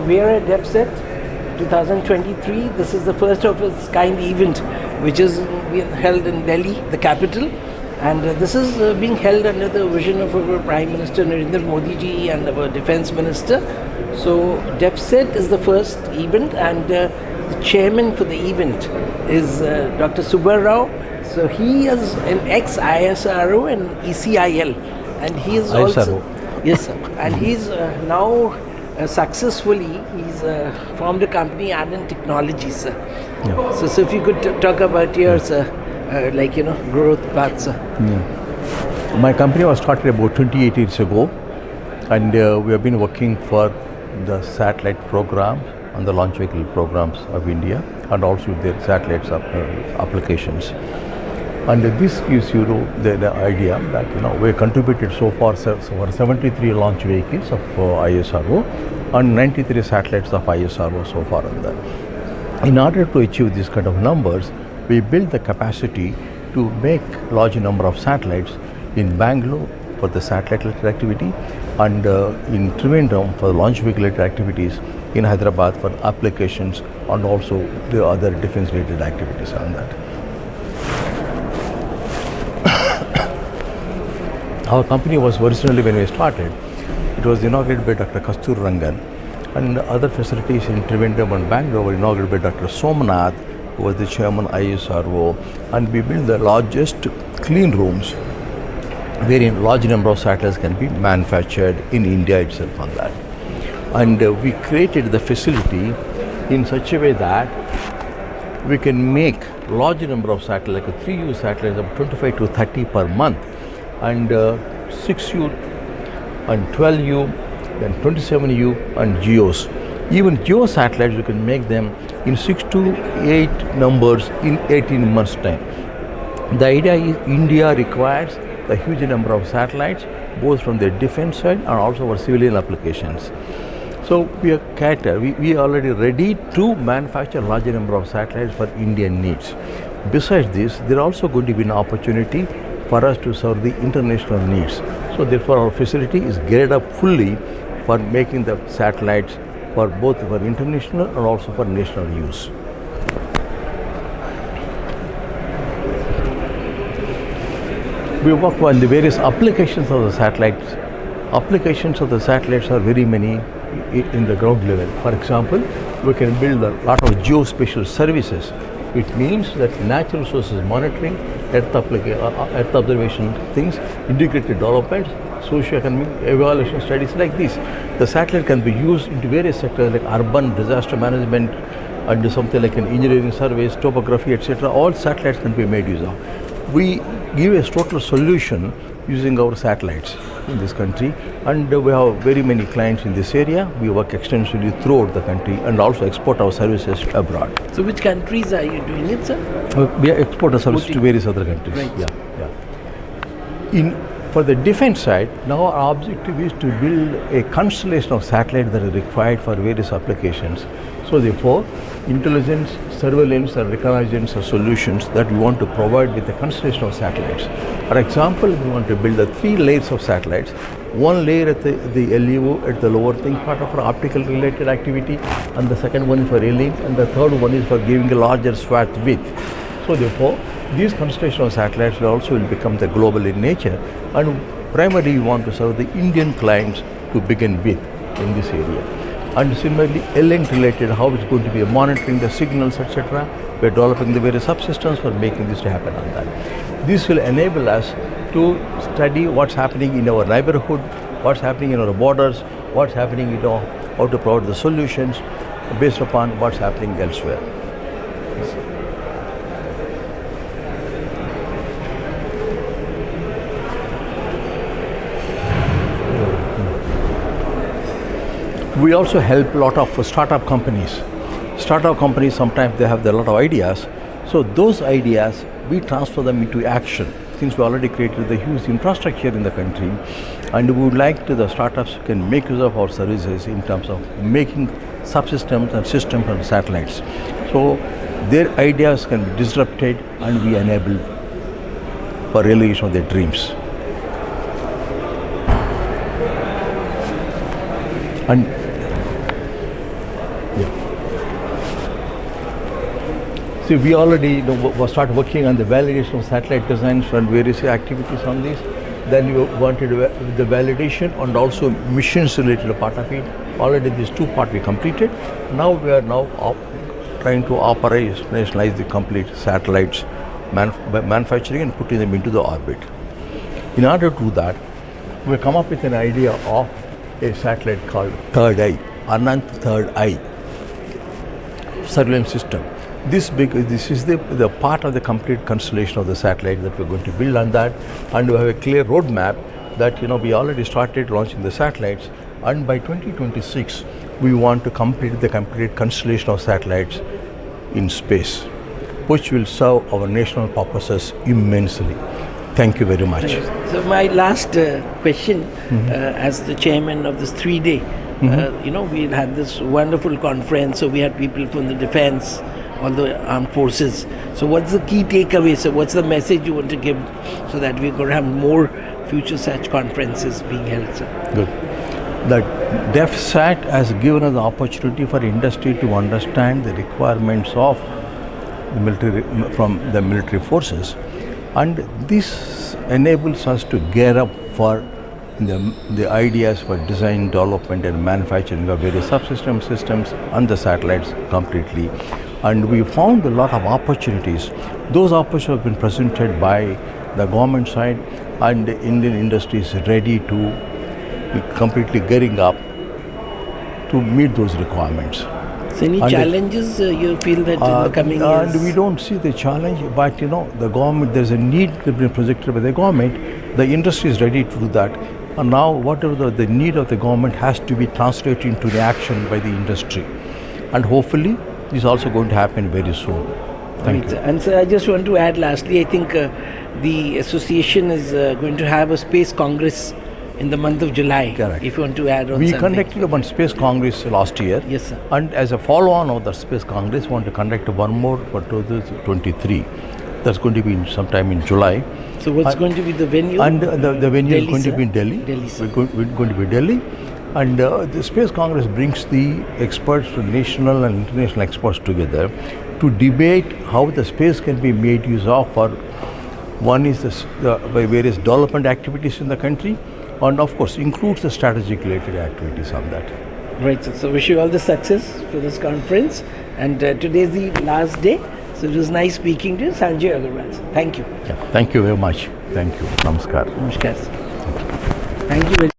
we are at DevSet 2023. This is the first of its kind event which is being held in Delhi, the capital. And this is being held under the vision of our Prime Minister Narendra Modi ji and our Defence Minister. So DevSet is the first event, and the chairman for the event is Dr. Subba. So he is an ex-ISRO and ECIL, and he is also yes, sir. And he's now successfully formed a company, Ananth Technologies, sir. Yeah. So if you could talk about your growth path, sir. Yeah. My company was started about 28 years ago, and we have been working for the satellite program and the launch vehicle programs of India, and also their satellites applications. And this gives you the idea that we contributed so far for 73 launch vehicles of ISRO and 93 satellites of ISRO so far on that. In order to achieve these kind of numbers, we built the capacity to make large number of satellites in Bangalore for the satellite-related activity, and in Trivandrum for the launch vehicle-related activities, in Hyderabad for applications, and also the other defense-related activities on that. Our company was originally, when we started, it was inaugurated by Dr. Kastur Rangan, and other facilities in Trivandrum and Bangalore were inaugurated by Dr. Somnath, who was the chairman ISRO, and we built the largest clean rooms wherein large number of satellites can be manufactured in India itself on that. And we created the facility in such a way that we can make large number of satellites, like a 3U satellites of 25 to 30 per month, and 6U and 12U, then 27U and GEOs. Even GEO satellites, we can make them in 6 to 8 numbers in 18 months time. The idea is India requires a huge number of satellites, both from the defense side and also for civilian applications. So we are already ready to manufacture larger number of satellites for Indian needs. Besides this, there are also going to be an opportunity for us to serve the international needs. So therefore our facility is geared up fully for making the satellites for both for international and also for national use. We work on the various applications of the satellites. Applications of the satellites are very many in the ground level. For example, we can build a lot of geospatial services. It means that natural resources monitoring, earth observation things, integrated development, socio-economic evaluation studies like this. The satellite can be used into various sectors like urban disaster management and something like an engineering surveys, topography, etc. All satellites can be made use of. We give a total solution using our satellites in this country, and we have very many clients in this area. We work extensively throughout the country and also export our services abroad. So which countries are you doing it, sir? We export our services to various other countries. Right. Yeah. For the defense side, now our objective is to build a constellation of satellites that are required for various applications. So therefore, intelligence, surveillance and reconnaissance are solutions that we want to provide with a constellation of satellites. For example, we want to build the 3 layers of satellites. One layer at the LEO at the lower thing part of our optical related activity, and the second one is for A-link, and the third one is for giving a larger swath width. So therefore, these constellation of satellites will become the global in nature, and primarily we want to serve the Indian clients to begin with in this area. And similarly, A-link related, how it's going to be monitoring the signals, etc. We're developing the various subsystems for making this to happen on that. This will enable us to study what's happening in our neighborhood, what's happening in our borders, what's happening, how to provide the solutions based upon what's happening elsewhere. We also help a lot of startup companies. Startup companies, sometimes they have a lot of ideas. So those ideas, we transfer them into action. Since we already created the huge infrastructure in the country, and we would like to the startups can make use of our services in terms of making subsystems and systems and satellites. So their ideas can be disrupted and we enable for realization of their dreams. And See, we already start working on the validation of satellite designs and various activities on this. Then we wanted the validation and also missions related part of it. Already these two parts we completed. Now we are trying to operationalize the complete satellites, manufacturing and putting them into the orbit. In order to do that, we come up with an idea of a satellite called Third Eye, Ananth Third Eye surveillance system. This is the part of the complete constellation of the satellite that we're going to build on that, and we have a clear roadmap that we already started launching the satellites, and by 2026 we want to complete the complete constellation of satellites in space, which will serve our national purposes immensely. Thank you very much. So my last question, as the chairman of this 3-day, we had this wonderful conference, so we had people from the defense, all the armed forces. So what's the key takeaway? So what's the message you want to give so that we're going to have more future such conferences being held, sir? Good. The DefSat has given us the opportunity for industry to understand the requirements of the military, from the military forces, and this enables us to gear up for the ideas for design, development and manufacturing of various subsystem systems and the satellites completely. And we found a lot of opportunities. Those opportunities have been presented by the government side, and the Indian industry is ready to be completely gearing up to meet those requirements. So any challenges you feel that in the coming years? And we don't see the challenge, but the government, there's a need to be projected by the government. The industry is ready to do that. And now whatever the need of the government has to be translated into the action by the industry. And hopefully this is also going to happen very soon. Thank you. And sir, I just want to add lastly, I think the association is going to have a space congress in the month of July. Correct. If you want to add on we something. Conducted one space congress last year. Yes, sir. And as a follow-on of the space congress, we want to conduct one more for 2023. That's going to be sometime in July. So what's going to be the venue? And the venue Delhi, is going sir? to be in Delhi. Delhi, sir. We're going to be Delhi. And the Space Congress brings the experts, national and international experts together to debate how the space can be made use of for, one is by various development activities in the country, and of course includes the strategic related activities on that. Right, sir. So wish you all the success for this conference. And today is the last day. So it was nice speaking to you, Sanjay Agrawal. Thank you. Yeah, thank you very much. Thank you. Namaskar. Namaskar, sir. Thank you very much.